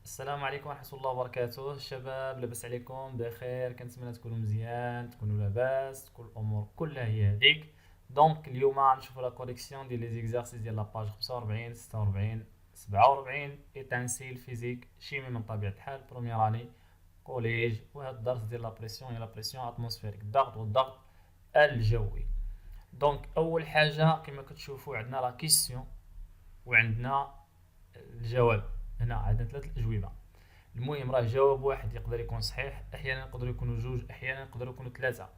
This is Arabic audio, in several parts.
السلام عليكم ورحمة الله وبركاته الشباب، لاباس عليكم بخير؟ كنتمنى تكونوا مزيان، تكونوا لاباس، تكون الامور كلها هي هذيك. دونك اليوم غنشوفوا لا كوليكسيون ديال لي زيكزارسيس ديال لاباج 45 46 47 ايتانسيل فيزيك شيمي من طبيعة الحال بروميير اني كوليج. وهذا الدرس ديال لا بريسيون هي لا بريسيون اتموسفيريك، الضغط والضغط الجوي. دونك اول حاجة كما كتشوفوا عندنا لا كيسيون وعندنا الجواب. هنا عندنا ثلاث الاجوبه. المهم راه جواب واحد يقدر يكون صحيح، احيانا يقدروا يكونوا جوج، احيانا يقدروا يكونوا ثلاثه.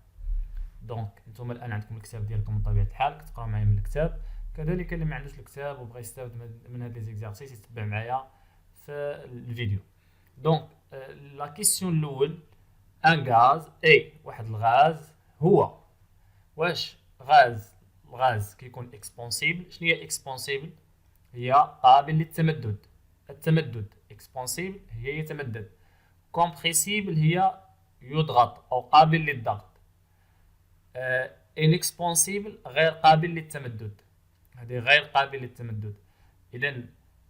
دونك نتوما الان عندكم الكتاب ديالكم من طبيعه الحال كتقراو معايا من الكتاب. كذلك اللي ما عندوش الكتاب وبغى يستافد من هاد لي زيكزارسيس يتبع معايا في الفيديو. دونك لا كيسيون الاول، ان غاز اي واحد الغاز هو واش الغاز كيكون اكسبونسيبل. شنو هي اكسبونسيبل؟ هي قابل للتمدد. التمدد اكسبونسيبل هي يتمدد، كومبريسيبل هي يضغط او قابل للضغط، انكسبونسيبل غير قابل للتمدد. هذه غير قابل للتمدد. اذا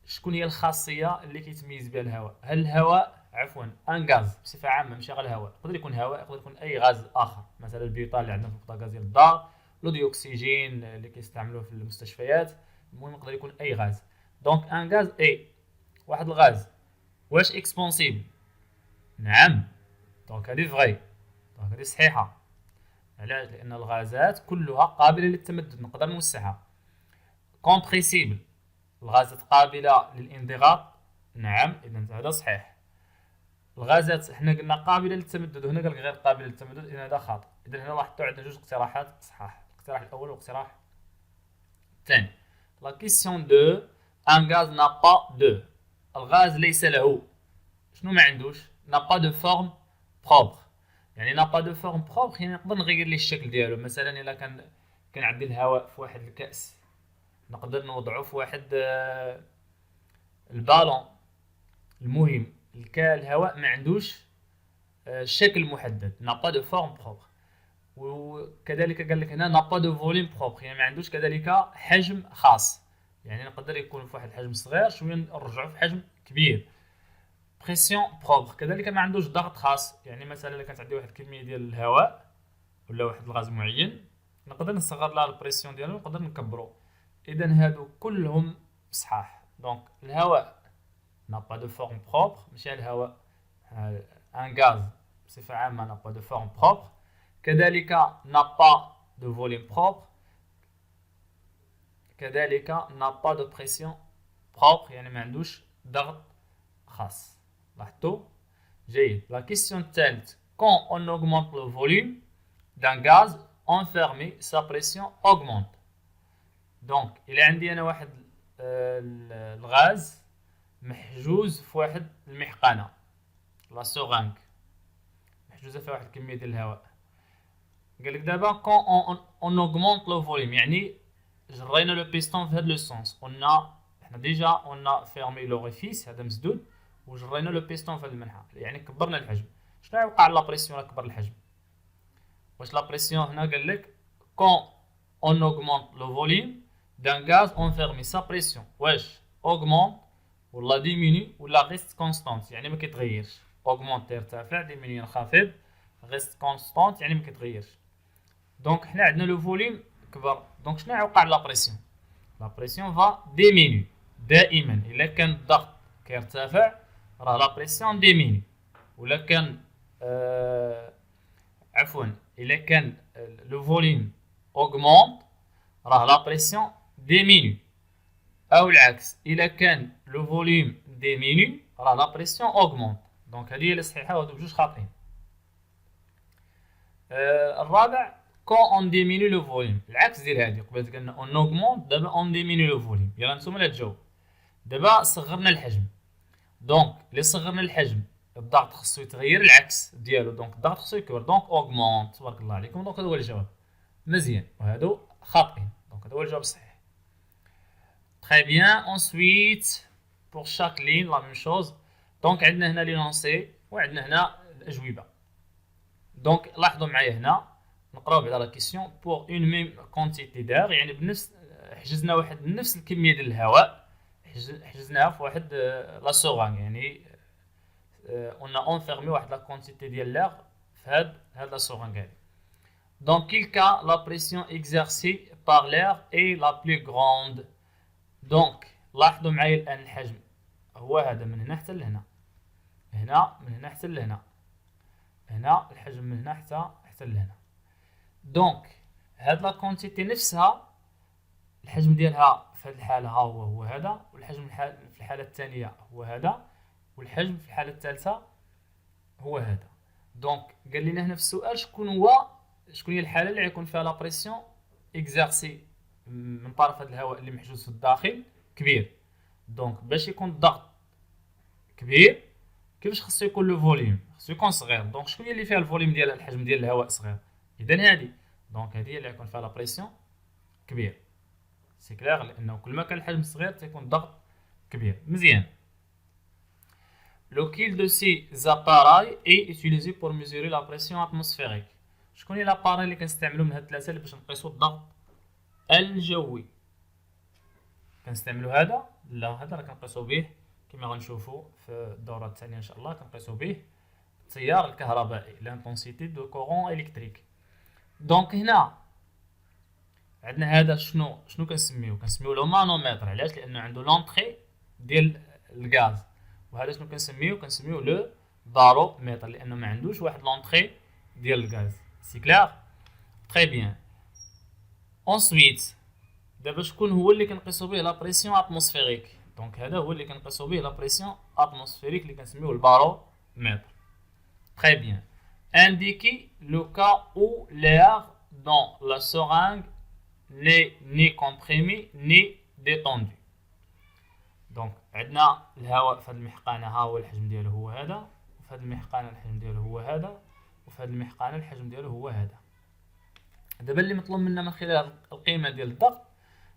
شكون هي الخاصيه اللي كيتميز بها الهواء؟ هل الهواء ان غاز بصفه عامه ماشي غير الهواء، يقدر يكون هواء يقدر يكون اي غاز اخر، مثلا البيوتان اللي عندنا في البوطاغاز ديال الدار، لو ديوكسيجين اللي كيستعملوه في المستشفيات. المهم يقدر يكون اي غاز. دونك ان غاز اي واحد الغاز واش اكسبونسيبل؟ نعم. دونك هذه فغي، دونك هذه صحيحه. علاش؟ لان الغازات كلها قابله للتمدد، نقدر نوسعها. كومبريسيبل الغازات قابله للانضغاط. نعم، اذا هذا صحيح. الغازات حنا قلنا قابله للتمدد وهنا قال لك غير قابله للتمدد، اذا هذا خاطئ. اذا هنا لاحظتوا عندنا جوج اقتراحات صحاح، الاقتراح الاول والاقتراح الثاني. لا كيسيون 2، ان غاز n'a pas de، الغاز ليس له شنو ما عندوش؟ n'a pas de forme propre. يعني n'a pas de forme propre يعني نقدر نغير ليه الشكل ديالو. مثلا الا كان عندي الهواء في واحد الكأس، نقدر نوضعه في واحد البالون. المهم الهواء ما عندوش شكل محدد، n'a pas de forme propre. وكذلك قال لك هنا n'a pas de volume propre يعني ما عندوش كذلك حجم خاص. يعني نقدر يكون في واحد الحجم صغير شويه نرجعه في حجم كبير. بريسيون بروبر كذلك ما عندوش ضغط خاص. يعني مثلا الا كانت عندي واحد الكميه ديال الهواء ولا واحد الغاز معين، نقدر نصغر لها البريسيون ديالو ونقدر نكبرو. اذا هادو كلهم صحاح. دونك الهواء n'a pas de forme propre، ماشي الهواء ان غاز بصفه عامه n'a pas de forme propre. كذلك n'a pas de volume propre، كذلك n'a pas de pression propre يعني ما عندوش ضغط خاص. لاحظتوا؟ جيد. La question الثالث، quand on augmente le volume d'un gaz enfermé sa pression augmente. دونك إلا عندي أنا واحد الغاز محجوز في واحد المحقنة، لا سورانك محجوزة فيها واحد الكمية ديال الهواء. قال لك دابا quand on augmente le volume يعني جرينا لو بيستون في هذا لو سونس. حنا ديجا اون فيرمي لوريفيس هذا مسدود وجرينا لو بيستون في هذا المنحى، يعني كبرنا الحجم. شنو يوقع لا بريسيون كبر الحجم؟ واش لا بريسيون هنا قال لك كون اون اوغمونت لو فوليوم دان غاز انفيرمي سا بريسيون واش اوغمونت ولا ديميني ولا غيست كونستانت يعني ما كيتغيرش. اوغمونت يرتفع، ديميني ينخفض، غيست كونستانت يعني ما كيتغيرش. دونك حنا عندنا لو فوليوم كبر، دونك شنو يوقع لا بريسيون؟ لا بريسيون فا ديميني. دائما الا كان الضغط كيرتفع راه لا بريسيون ديميني، ولا كان عفوا الا كان لو فوليوم اوغمونت راه لا بريسيون ديميني، او العكس الا كان لو فوليوم ديميني راه لا بريسيون اوغمونت. دونك هذه هي اللي صحيحه وهادو بجوج خاطئين. الرابع كون اون ديميني لو فوليوم، العكس ديال هادي. قبل قلنا اون اوغمونت، دابا اون ديميني لو فوليوم. يلا نتوما اللي تجاوب. دابا صغرنا الحجم، دونك اللي صغرنا الحجم الضغط خصو يتغير العكس ديالو، دونك الضغط خصو يكبر، دونك اوغمونت. تبارك الله عليكم. دونك هذا هو الجواب. مزيان. وهادو خاطئين، دونك هذا هو الجواب الصحيح. تري بيان. انسويت بور شاك لين لا ميم شوز. دونك عندنا هنا لينونسي وعندنا هنا الاجوبه. دونك لاحظوا معايا هنا نقراو بعدا لا كيسيون بور اون ميم كونتيتي داغ يعني بنفس حجزنا واحد نفس الكميه ديال الهواء، حجزناها في واحد لا سوغان يعني on a enfermé واحد la quantité ديال l'air في هاد la seringue هادي. Dans quel cas la pression exercée par l'air est la plus grande. Donc لاحظوا معايا الان الحجم هو هذا من هنا حتى لهنا، هنا من هنا حتى لهنا، هنا الحجم من هنا حتى لهنا. دونك هاد لا كونتيتي نفسها الحجم ديالها في هاد الحاله هو هذا، والحجم في الحاله الثانيه هو هذا، والحجم في الحاله الثالثه هو هذا. دونك قال لنا هنا في السؤال شكون هي الحاله اللي غيكون فيها لا بريسيون اكزارسي من طرف هذا الهواء اللي محجوز في الداخل كبير. دونك باش يكون الضغط كبير كيفاش خصو يكون لو فوليوم؟ خصو يكون صغير. دونك شكون هي اللي فيها الفوليوم ديال الحجم ديال الهواء صغير؟ اذا هذه. دونك هذه هي اللي غيكون فيها لا بريسيون كبير. سي كلير، لانه كل ما كان الحجم صغير تيكون الضغط كبير. مزيان. Lequel de ces appareils est utilisé pour mesurer la pression atmosphérique. شكون هي لاباري اللي كنستعملو من هاد الثلاثه اللي باش نقيسو الضغط الجوي؟ كنستعملو هذا؟ لا، هذا راه كنقيسو به كما غنشوفو في الدوره الثانيه ان شاء الله. كنقيسو به التيار الكهربائي، لانتونسيتي دو كورون الكتريك. دونك هنا عندنا هذا شنو كنسميوه لو مانومتر. علاش؟ لانه عنده لونطري ديال الغاز. وهذا شنو كنسميوه لو بارومتر، لانه ما عندوش واحد لونطري ديال الغاز. سي كلير؟ تري بيان. انسويت دابا شكون هو اللي كنقيسو به لا بريسيون اتموسفيريك؟ دونك هذا هو اللي كنقيسو به لا بريسيون اتموسفيريك اللي كنسميوه البارومتر. تري بيان. indiquer le cas où l'air dans la seringue n'est ni comprimé ni détendu. دونك عندنا الهواء في هذه المحقنه ها هو الحجم ديالو هو هذا، وفي هذه المحقنه الحجم ديالو هو هذا، وفي هذه المحقنه الحجم ديالو هو هذا. دابا اللي مطلوب منا من خلال القيمه ديال الضغط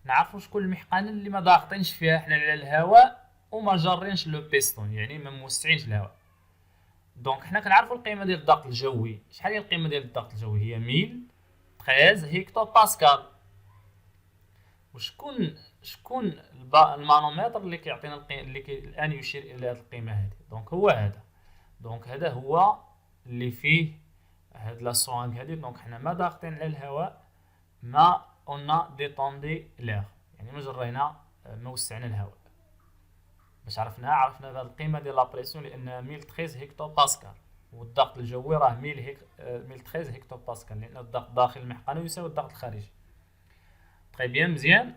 نعرفوا شكون المحقنه اللي ما ضاغطينش فيها حنا على الهواء وما جارينش لو بيستون، يعني ما موسعينش الهواء. دونك حنا كنعرفوا القيمه ديال الضغط الجوي. شحال هي القيمه ديال الضغط الجوي؟ هي 1013 هيكتو باسكال. وشكون المانومتر اللي كيعطينا الان يشير الى هذه القيمه هذه؟ دونك هو هذا. دونك هذا هو اللي فيه هاد لا سوانغ هذه. دونك حنا ما ضاغطين على الهواء، ما اون ديتوندي لير، يعني ما جرينا ما وسعنا الهواء. باش عرفنا بهذه القيمه ديال لا بريسيون لانها 1013 هيكتو باسكال، والضغط الجوي راه 1013 هيكتو باسكال، لان الضغط داخل المحقنه يساوي الضغط الخارجي. تري بيان. مزيان.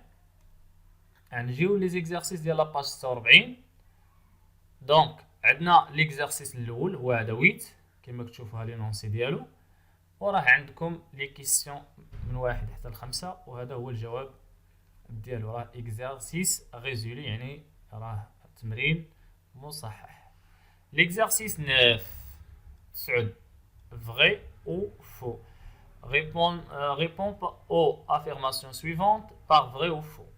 نجيو لي زيكزارسيس ديال لاباج 46. دونك عندنا ليكزارسيس الاول هو هذا 8 كما كتشوفوا لي نونسي ديالو، وراه عندكم لي كيسيون من 1 حتى ل 5، وهذا هو الجواب ديالو. راه اكزارسيس ريزولي، يعني راه تمرين مصحح. ليكزارسيس 9 vrai ou faux. Réponds aux affirmations suivantes par vrai ou faux.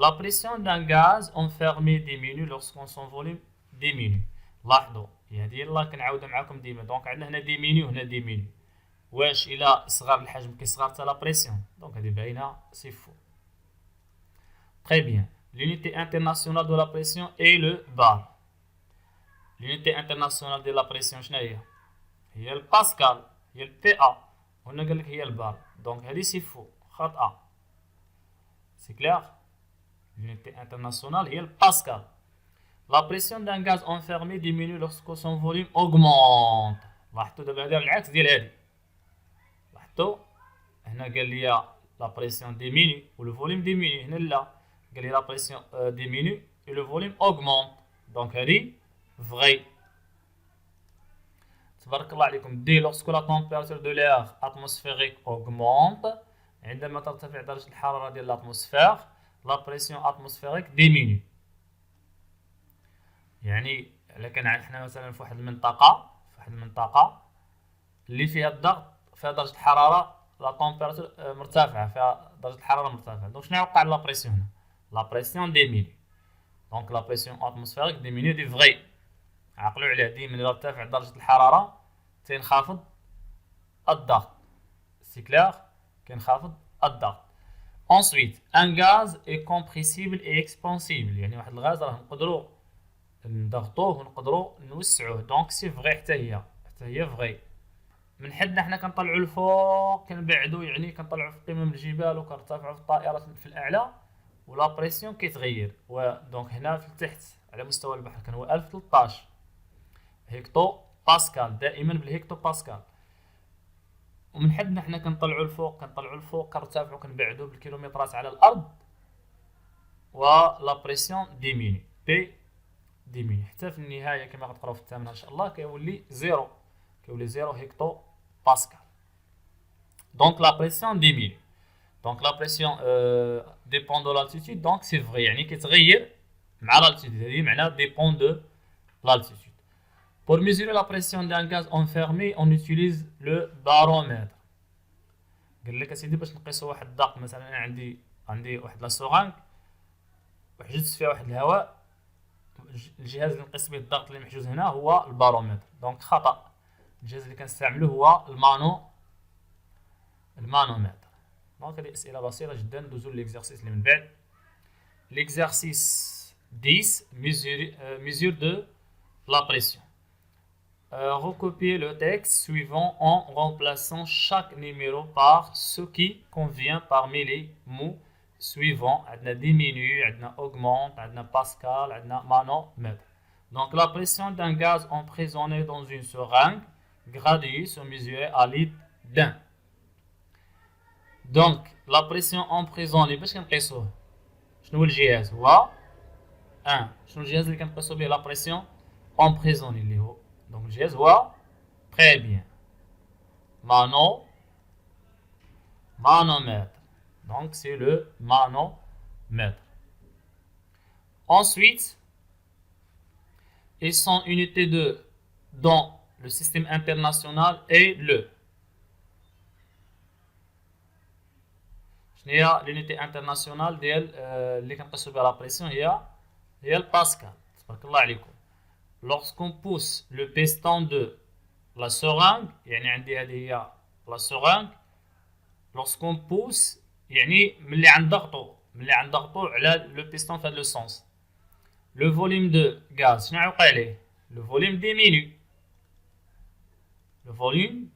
La pression d'un gaz enfermé diminue lorsqu'on son volume diminue. لاحظوا هذه يلاه كنعاودها معكم ديما. دونك عندنا هنا ديميني وهنا ديميني. واش الى صغر الحجم كيصغر حتى لا بريسيون؟ دونك هذه باينه سي فو. Très bien. L'unité internationale de la pression est le bar. L'unité internationale de la pression شنو هي الباسكال، هي البي ا. هنا قال لك هي البار. دونك هذه سي فو، خطأ. سي كلير؟ l'unité internationale هي الباسكال. La pression d'un gaz enfermé diminue lorsque son volume augmente. لاحظتوا دابا هذا العكس ديال هذه. لاحظتوا هنا قال لي لا بريسيون ديميني ولو فوليوم ديميني، هنا لا، قال لي لا بريسيون ديميني و لو فوليوم augmente. دونك هذه فغي. تبارك الله عليكم. دي lorsque la température de l'air atmosphérique augmente، عندما ترتفع درجة الحرارة ديال الاتموسفير، لا بريسيون اتموسفيريك ديميني. يعني الا كان حنا مثلا في واحد المنطقة اللي فيها الضغط، فيها درجة الحرارة لا طومبيراتور مرتفعة، فيها درجة الحرارة مرتفعة، دونك شنو يوقع لا بريسيون هنا؟ لا بريسيون ديميني. دونك لا بريسيون اتموسفيريك ديميني دي فغي. عقلوا عليها ديما الا ارتفع درجة الحرارة تنخفض الضغط. سي كلير؟ كينخفض الضغط. Ensuite, un gaz est compressible et expansible. يعني واحد الغاز راه نقدروا نضغطوه ونقدروا نوسعوه. دونك سي فغي حتى هي فغي. من حدنا حنا كنطلعوا الفوق كنبعدوا، يعني كنطلعوا في قمم الجبال وكنرتفعوا في الطائرات في الاعلى، ولا بريسيون كيتغير. ودونك هنا في التحت على مستوى البحر كان هو 1013 هيكتو باسكال، دائما بالهيكتو باسكال. ومن حدنا حنا كنطلعوا الفوق كنرتفعوا كنبعدوا بالكيلومترات على الارض، ولا بريسيون ديميني بي ديميني حتى في النهايه كما غتقراو في الثامنه ان شاء الله كيولي زيرو هيكتو باسكال. دونك لا بريسيون ديميني. دونك لا بريسيون ديبون دو لالتيتود. دونك سي فغي يعني كيتغير مع لالتيتود، هذه معناها ديبون دو لالتيتود. Pour mesurer la pression d'un gaz enfermé, on utilise le baromètre. قال لك اسيدي باش نقيسوا واحد الضغط، مثلا انا عندي واحد لاسورانك وحجزت فيها واحد الهواء، الجهاز اللي نقيس به الضغط اللي محجوز هنا هو البارومتر. دونك خطا، الجهاز اللي كنستعملوه هو المانومتر. دونك هذه اسئله بسيطه جدا. ندوزو ليكزارسيس اللي من بعد. ليكزارسيس 10 mesure de la pression. Recopier le texte suivant en remplaçant chaque numéro par ce qui convient parmi les mots suivants. عندنا diminue, عندنا augmente, عندنا pascal, عندنا manomètre. Donc la pression d'un gaz emprisonné dans une seringue graduée se mesurait à l'aide d'un. Donc la pression emprisonnée باش كنقيسوه؟ شنو هو الجهاز؟ هو 1. شنو الجهاز اللي كنقيسو به لا بريسيون emprisonnée اللي هو؟ Donc le geste voit très bien. Manomètre. Donc c'est le manomètre. Ensuite, et son unité dans le système international est le. شنو l'unité internationale ديال اللي كنقيسو بها لا بريسيون هي الباسكال. تبارك الله عليكم. Lorsqu'on pousse le piston de la seringue, يعني عندي هذه هي la seringue. Lorsqu'on pousse يعني ملي غنضغطو على le piston في هذا le sens. Le volume de gaz شنو غيوقع عليه؟ Le volume diminue. Le volume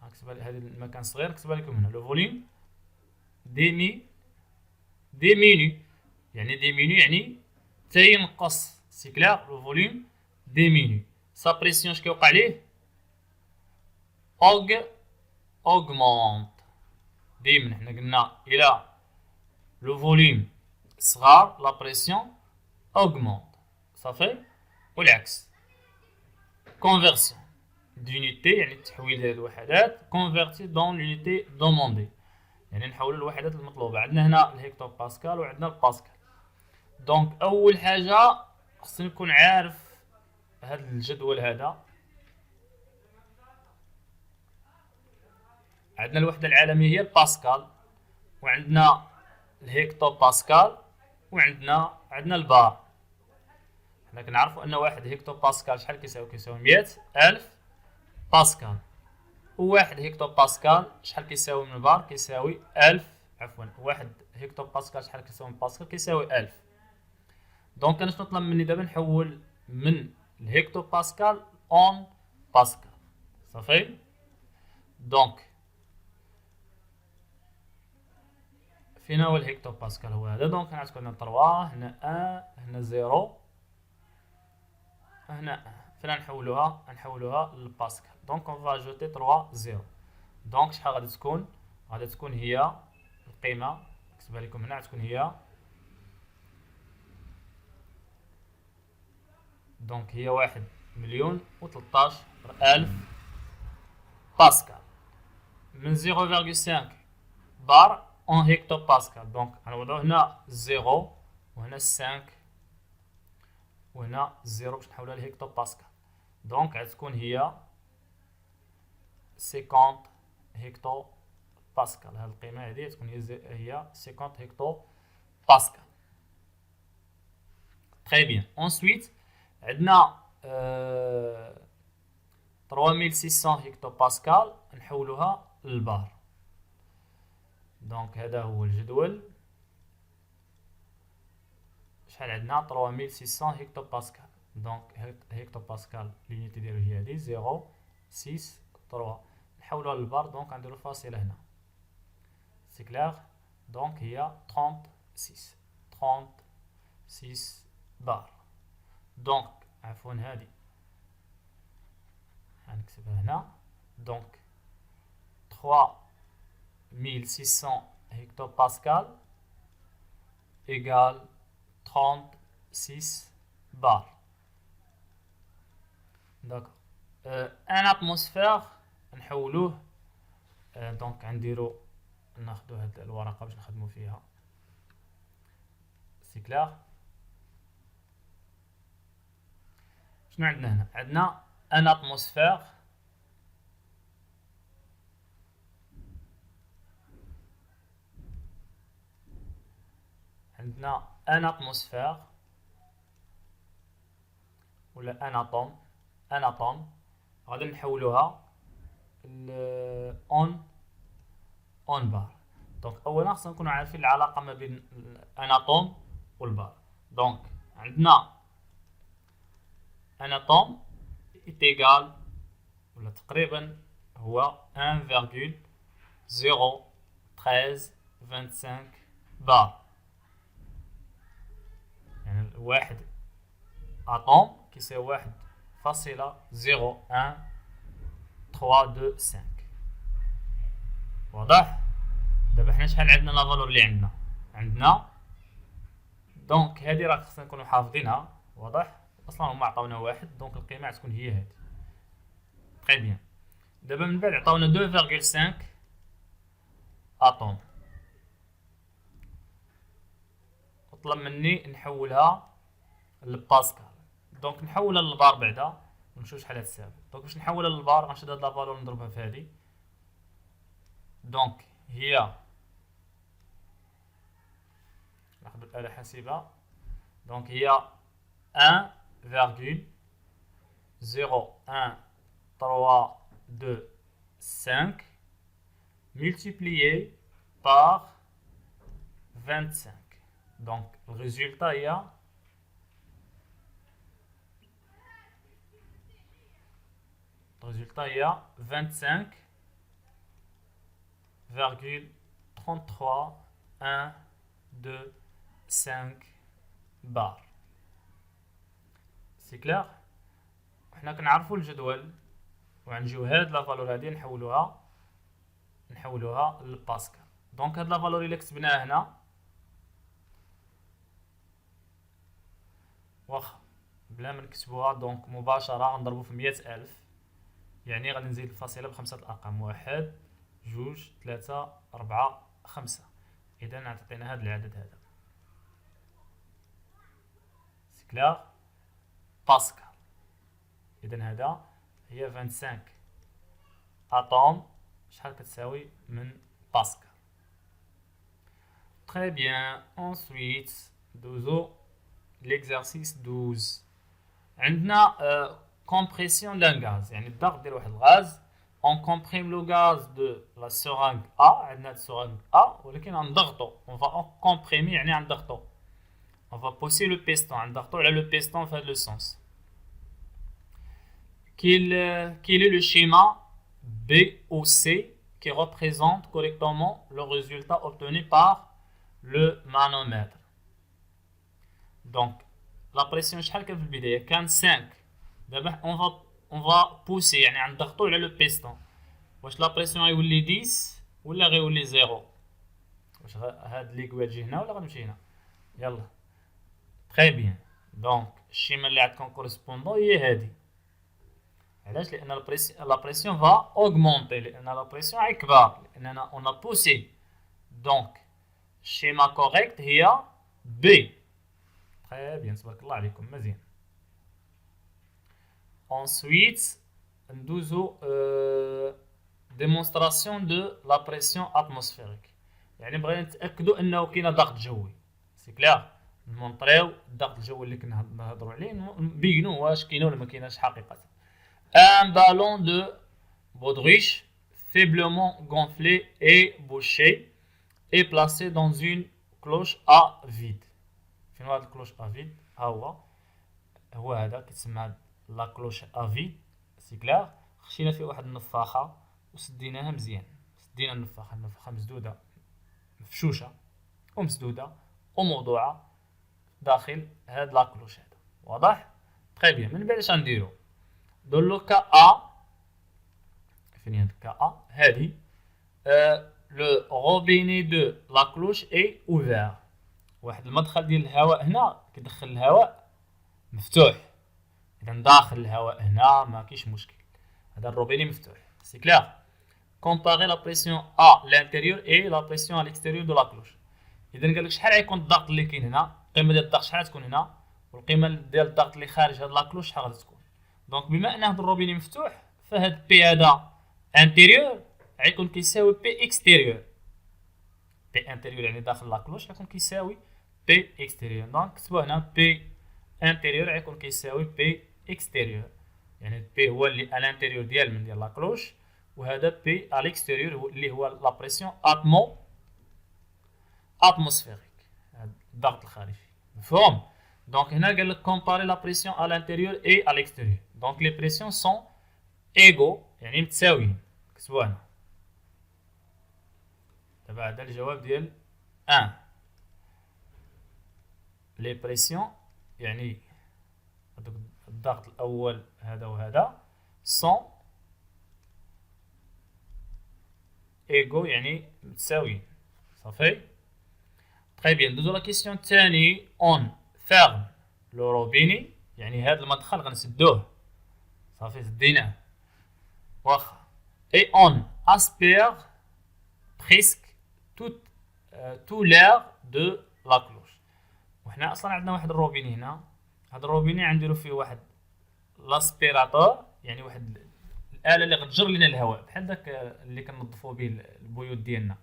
نكتبها هذا المكان صغير نكتبها لكم هنا. Le volume diminue يعني تينقص. C'est clair, le volume diminue. Sa pression, je vais parler, augmente. Le volume sera, la pression augmente. Ça fait والعكس. Conversion d'unité, يعني تحويل هذه الوحدات convertir dans l'unité demandée. يعني نحول الوحدات المطلوبة. عندنا هنا الهكتور باسكال وعندنا الباسكال. دونك أول حاجة خصني نكون عارف هذا الجدول هذا. عندنا الوحدة العالمية هي الباسكال، وعندنا الهيكتو باسكال، وعندنا البار. حنا كنعرفوا ان واحد هيكتو باسكال شحال كيساوي 100,000 باسكال، وواحد هيكتو باسكال شحال كيساوي من البار؟ كيساوي 1000. واحد هيكتو باسكال شحال كيساوي من باسكال؟ كيساوي 1000. دونك انا شنو طلب مني دابا؟ نحول من الهيكتو باسكال اون باسكال. صافي. دونك فين هو الهيكتو باسكال؟ هو هذا. دونك غتكون هنا 3، هنا 1، هنا 0، هنا فين نحولوها للباسكال. دونك اون فا اجوتي 3 0. دونك شحال غادي تكون؟ غادي تكون هي القيمه، نكتبها لكم هنا، غتكون هي دونك هي 1,013,000 باسكال من 0.5 بار اون هيكتو باسكال. دونك غنوضعو هنا 0 وهنا 5 وهنا 0 باش نحولها لهيكتو باسكال. دونك غتكون هي 50 هيكتو باسكال. هاد القيمه هادي تكون هي 50 هيكتو باسكال. تري بيان. انسويت عندنا 3600 هيكتو باسكال نحولوها للبار. دونك هذا هو الجدول. شحال عندنا 3600 هكتوباسكال. دونك هكتوباسكال l'unité ديالو هي هادي 0.63. نحولوها للبار، دونك غنديرو الفاصلة هنا. سي كلير. دونك هي 36 بار. دونك عفوا هادي غنكتبها هنا. دونك 3600 هكتوباسكال égale 36 bar. D'accord. Un atmosphère نحولوه. دونك غنديرو ناخدو هاد الورقة باش نخدمو فيها. سي كلير. شنو عندنا هنا؟ عندنا ان اتموسفير عندنا ان اتموسفير ولا ان اتوم غادي نحولوها اون بار. دونك اولا خصنا نكونوا عارفين العلاقه ما بين ان اتوم والبار. دونك عندنا ان اتوم ايتيغال ولا تقريبا هو 1.01325 بار. يعني واحد اتوم كيساوي 1.01325. واضح؟ دابا حنا شحال عندنا لا فالور اللي عندنا دونك هادي راه خصنا نكونوا حافظينها. واضح؟ اصلا هما عطاونا واحد، دونك القيمه غتكون هي هادي. تري بيان. دابا من بعد عطاونا 2.5 اتوم، طلب مني نحولها لباسكال. دونك نحولها للبار بعدا ونشوف شحال تساوي. دونك باش نحولها للبار غنشد هاد لا فالور نضربها في هادي. دونك هي ناخذ الآلة الحاسبة. دونك هي 1.01325 multiplié par 25. Donc le résultat est 25,33125 بار. سي كلير. حنا كنعرفوا الجدول وغنجيو هاد لا فالور هادي نحولوها للباسكال. دونك هاد لا فالور الا كتبناها هنا واخا بلا ما نكتبوها، دونك مباشرة غنضربو في 100,000. يعني غادي نزيد الفاصلة بخمسة الأرقام، 1 2 3 4 5. إذا عطينا هاد العدد هذا. سي كلير. باسكال. إذا هذا هي 25 أتوم شحال كتساوي من باسكال. Très bien. Ensuite دوزو l'exercice 12. عندنا compression d'un gaz، يعني الضغط ديال واحد الغاز. on comprime le gaz de la seringue A. عندنا seringue A ولكن غنضغطو. on va comprimer يعني غنضغطو. on va pousser le piston، غنضغطو على le piston في هذا le sens. Quel est le schéma B ou C qui représente correctement le résultat obtenu par le manomètre. Donc la pression شحال كان في البداية؟ كان 5. دابا on va pousser يعني غنضغطو على لو بيستون. واش لا بريسيون غيولي 10 ولا غيولي 0؟ واش هاد ليكويد يجي هنا ولا غنمشي هنا؟ يلا تري بيان. دونك الشيما اللي عندكم كورسبوندون هي هادي. علاش؟ لان لا بريسيون فا اوغمونتي، لان لا بريسيون غيكبر لاننا اون بوسي. دونك الشيما كوريكت هي بي. تري بيان، تبارك الله عليكم، مزيان. Ensuite ندوزو démonstration de la pression atmosphérique. يعني بغينا نتاكدوا انه كاين ضغط جوي. سي كلير. نمونطريو الضغط الجوي اللي كنا نهضروا عليه، نبينوا واش كاين ولا ما كايناش حقيقه. Un ballon de baudruche faiblement gonflé et bouché est placé dans une cloche à vide. فين هاد الكلوش افيد؟ ها هو هذا كيتسمى لا كلوش افيد. سي كلار. خشينا فيه واحد النفاخه وسديناها مزيان. سدينا النفاخه مسدوده مفشوشه ومسدوده وموضوعه داخل هاد لا كلوش هذا. واضح؟ تري بيان. من بعد اش غنديرو؟ دولو كا ا. فين هاد كا ا هادي؟ لو روبيني دو لا كلوش اي اوفير. واحد المدخل ديال الهواء هنا كيدخل الهواء مفتوح. اذا داخل الهواء هنا ما كاينش مشكل. هذا الروبيني مفتوح. سي كلير. كومباري لا بريسيون ا لانتيريور اي لا بريسيون ا ليكستيريور دو لا كلوش. اذا قال لك شحال غيكون الضغط اللي كاين هنا، القيمه ديال الضغط شحال تكون هنا، والقيمه ديال الضغط اللي خارج هاد لا كلوش شحال غادي تكون. دونك بما ان هاد الروبيني مفتوح فهاد بي هذا انتيريور غيكون كيساوي بي اكستيريور. بي انتيريور يعني داخل لا كلوش غيكون كيساوي بي اكستيريور. دونك كتبوا هنا بي انتيريور غيكون كيساوي بي اكستيريور. يعني بي هو اللي على الانتيريور ديال من ديال لا كلوش، وهذا بي على الاكستيريور اللي هو لا بريسيون اتموسفيريك، الضغط الخارجي. مفهوم؟ دونك هنا قال لك كومباري لا بريسيون على الانتيريور اي على الاكستيريور. دونك لي بريسيون سون ايغو يعني متساويين. كتبوا هنا. دابا هذا الجواب ديال 1. لي بريسيون يعني الضغط الاول هذا وهذا سون ايغو يعني متساويين. صافي. تري بيان. ندوزو لا كيسيون الثاني. اون فيرم لو روبيني يعني هذا المدخل غنسدوه. صافي سديناه. واخا. اي اون اسبير بريسك tout l'air de la cloche. وحنا اصلا عندنا واحد الروبيني هنا. هذا الروبيني غنديرو فيه واحد لاسبيراتور يعني واحد الاله اللي غتجر لنا الهواء بحال داك اللي كنظفوا به البيوت ديالنا.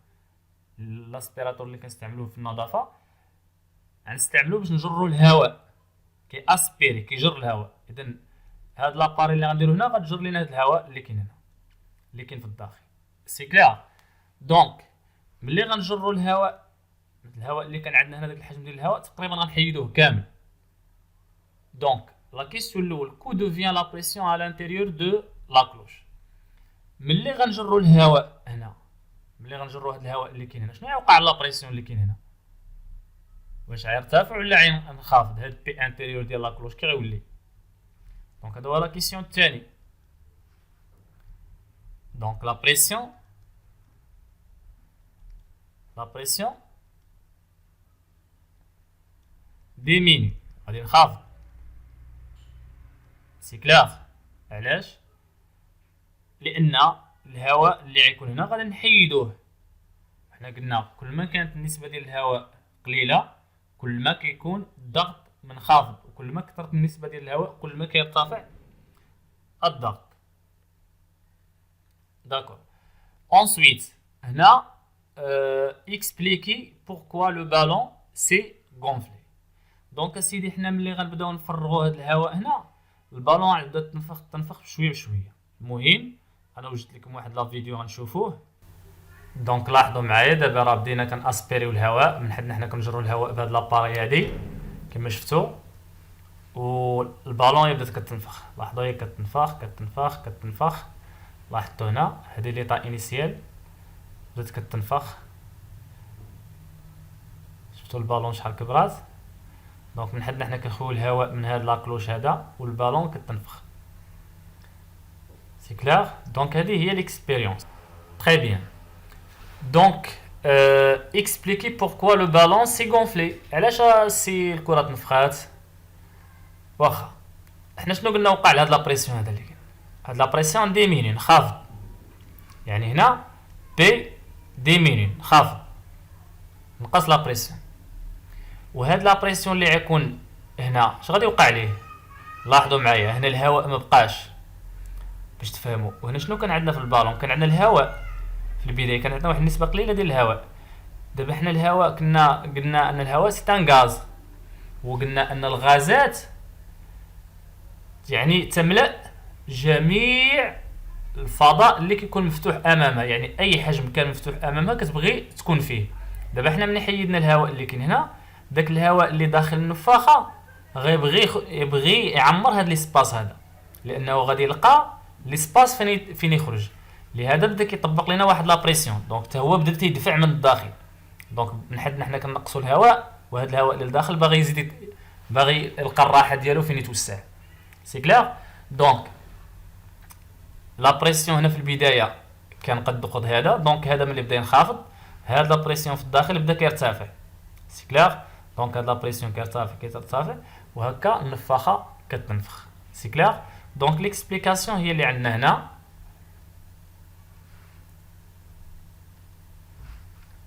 لاسبيراتور اللي كنستعملوه في النظافه غنستعملوه باش نجروا الهواء. كي اسبيري كيجر الهواء. اذا هاد لاباري اللي غنديرو هنا غتجر لنا هاد الهواء اللي كاين هنا اللي كاين في الداخل. سي كلير. دونك ملي غنجروا الهواء اللي كان عندنا هنا داك الحجم ديال الهواء تقريبا غنحيدوه كامل. دونك لا كيسيون الاول كو دوفيان لا بريسيون على الانتيريور دو لا كلوش. ملي غنجروا الهواء هنا، ملي غنجروا هذا الهواء اللي كاين هنا شنو غيوقع لا بريسيون اللي كاين هنا؟ واش غيرتفع ولا غينخفض؟ هاد بي انتيريور ديال لا كلوش كي غيولي؟ دونك هذا هو لا كيسيون الثاني. دونك لا بريسيون ديميني غادي نخافض. سي كلير. علاش؟ لان الهواء اللي غيكون هنا غادي نحيدوه. حنا قلنا كل ما كانت النسبه ديال الهواء قليله كل ما كيكون الضغط منخفض، وكل ما كثرت النسبه ديال الهواء كل ما كيرتفع الضغط. داكور. ensuite هنا expliquer pourquoi le ballon s'est gonflé. دونك اسيدي حنا ملي غنبداو نفرغوا هذا الهواء هنا البالون غتبدا تنفخ بشويه بشويه. المهم انا وجدت لكم واحد لا فيديو غنشوفوه. دونك لاحظوا معايا دابا راه بدينا كناسبيريو الهواء من حدنا حنا كنجروا الهواء بهاد لاباري هادي كما شفتوا، والبالون بدات كتنفخ. لاحظوا هي كتنفخ. لاحظتوا هنا هذه ليطا انيسيال بدات كتنفخ. شفتوا البالون شحال كبرات. دونك من حدنا حنا كنخويو الهواء من هاد لاكلوش هذا والبالون كتنفخ. سي كلير. دونك هذه هي ليكسبيريونس. تري بيان. دونك expliquer pourquoi le ballon s'est gonflé. علاش سي الكره تنفخات؟ واخا حنا شنو قلنا وقع لهاد لا بريسيون هذا اللي كاين. هاد لا بريسيون ديميني نخافض. يعني هنا بي ديميني نخافض نقص لا بريسيون. وهاد لا بريسيون اللي غيكون هنا اش غادي يوقع ليه؟ لاحظوا معايا هنا الهواء ما بقاش باش تفهموا. وهنا شنو كان عندنا في البالون؟ كان عندنا الهواء في البدايه كان عندنا واحد النسبه قليله ديال الهواء. دابا حنا الهواء قلنا ان الهواء سيتان غاز، وقلنا ان الغازات يعني تملأ جميع الفضاء اللي كيكون مفتوح امامها. يعني اي حجم كان مفتوح امامها كتبغي تكون فيه. دابا حنا ملي حيدنا الهواء اللي كاين هنا داك الهواء اللي داخل النفاخه غيبغي يبغي يعمر هذا ليسباس هذا، لانه غادي يلقى ليسباس فين يخرج. لهذا بدا كيطبق لنا واحد لا بريسيون، دونك حتى هو بدا تيدفع من الداخل. دونك من حد حنا كنقصوا الهواء، وهذا الهواء اللي لداخل باغي يزيد، باغي يلقى الراحه ديالو فين يتوسع. سي كلير. دونك لا بريسيون هنا في البدايه كان قد هذا، دونك هذا ملي بدا ينخفض، هاد لا بريسيون في الداخل بدا كيرتفع. سي كلير. دونك هاد لا بريسيون كيرتفع وهكا النفاخه كتنفخ. سي كلير. دونك ليكسبليكاسيون هي اللي عندنا هنا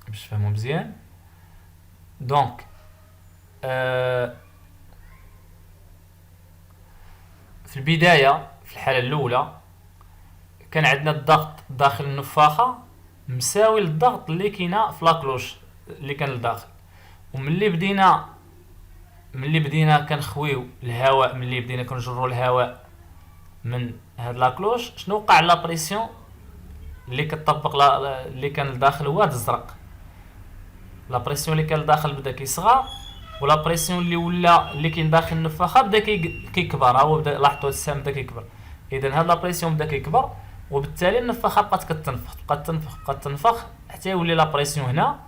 باش تفهموا مزيان. دونك في البدايه في الحاله الاولى كان عندنا الضغط داخل النفاخه مساوي للضغط اللي كاينه في لاكلوش اللي كان لداخل. وملي بدينا كنخويو الهواء، ملي بدينا كنجروا الهواء من هاد لاكلوش، شنو وقع؟ لا بريسيون اللي كتطبق اللي كان لداخل هو هاد الزرق. لا بريسيون اللي كان لداخل بدا كيصغى، ولا بريسيون اللي كاين داخل النفاخه بدا كيكبر. هو بدا لاحظتوا السهم بدا كيكبر. اذا هاد لا بريسيون بدا كيكبر، وبالتالي النفاخه بقات كتنفخ حتى يولي لا بريسيون هنا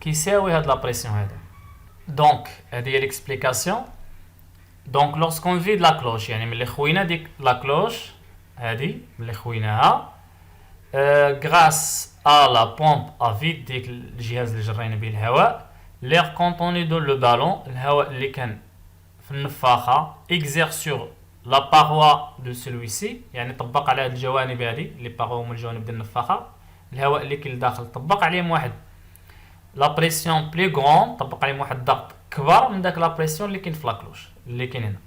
كيساوي هاد لا بريسيون هذا. دونك هذه هي ليكسبليكاسيون. دونك لورسكون فيد لا كلوش، يعني ملي خوينا ديك لا كلوش هذه، ملي خويناها غراس ا لا بومب ا فيد، ديك الجهاز اللي جرينا به الهواء، لير كونتوني دو لو بالون، الهواء اللي كان في النفاخه اكزير سور لا باروا دو سلويسي، يعني طبق على هاد الجوانب هذه، لي باروا هما الجوانب ديال النفاخه. الهواء اللي كاين لداخل طبق عليهم واحد لا بريسيون بلي غون، طبق عليهم واحد الضغط كبر من داك لا بريسيون اللي كاين في لاكلوش اللي كاين هنا.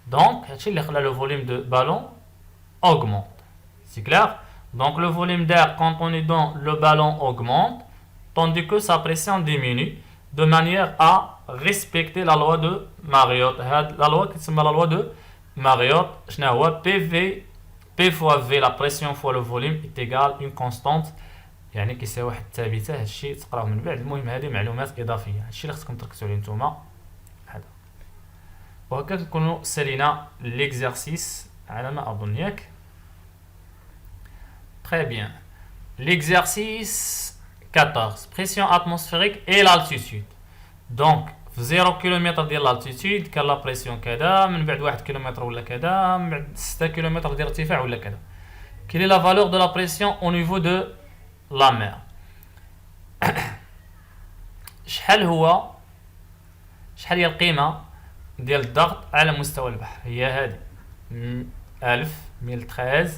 دونك هادشي اللي خلى لو فوليوم دو بالون augmente. C'est clair? Donc le volume d'air quand on est dans le ballon augmente, tandis que sa pression diminue, de manière à respecter la loi de Mariotte. La loi qui s'appelle la loi de Mariotte, P fois V, la pression fois le volume est égal à une constante، يعني كيساوي واحد الثابته. هادشي تقراوه من بعد. المهم هذه معلومات اضافيه، هادشي اللي خصكم تركزوا عليه نتوما هذا. وهكا كنكونوا سالينا ليكزارسيس على ما اظن، ياك؟ Très bien. L'exercice 14. Pression atmosphérique et l'altitude. Donc, في 0 كيلومتر ديال l'altitude كان لا بريسيون كذا، من بعد 1 كيلومتر ولا كذا، من بعد 6 كيلومتر ديال الارتفاع ولا كذا. Quelle est la valeur de la pression au niveau de la mer؟ شحال هي القيمة ديال الضغط على مستوى البحر؟ هي هذه 1013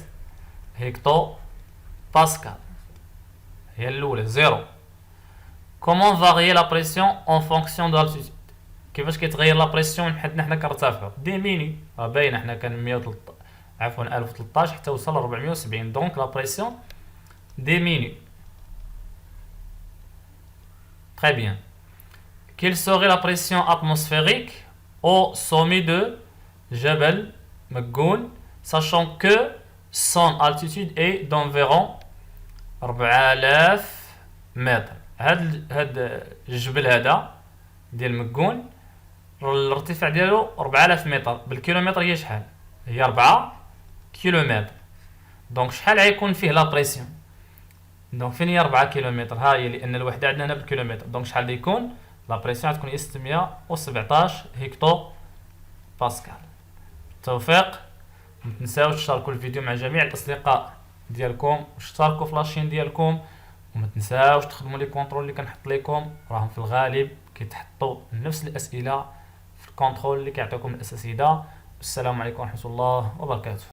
هكتو باسكال، هي الأولى. 0. Comment varier la pression en fonction de l'altitude؟ كيفاش كيتغير لا بريسيون حيتنا حنا كنرتفعوا؟ ديميني، باينه حنا كان 1013 حتى وصل ل 470. دونك لا بريسيون ديميني. Très bien. Quelle serait la pression atmosphérique au sommet de Jebel Megoun, sachant que son altitude est d'environ 4000 متر؟ هاد الجبل هذا ديال مكون الارتفاع ديالو 4000 متر، بالكيلومتر هي شحال؟ هي 4 كيلومتر. دونك شحال غيكون فيه لا بريسيون؟ دونك فين هي 4 كيلومتر؟ ها هي، لان الوحده عندنا هنا بالكيلومتر. دونك شحال غيكون؟ لا بريسيون غتكون هي 617 هكتو باسكال. بالتوفيق. متنساوش تشاركوا الفيديو مع جميع الاصدقاء ديالكم، واشتركوا في لاشين ديالكم، وما تنساوش تخدموا لي كونترول اللي كنحط لكم، راهم في الغالب كيتحطوا نفس الاسئله في الكونترول اللي كيعطيكم الاساتذه. السلام عليكم ورحمه الله وبركاته.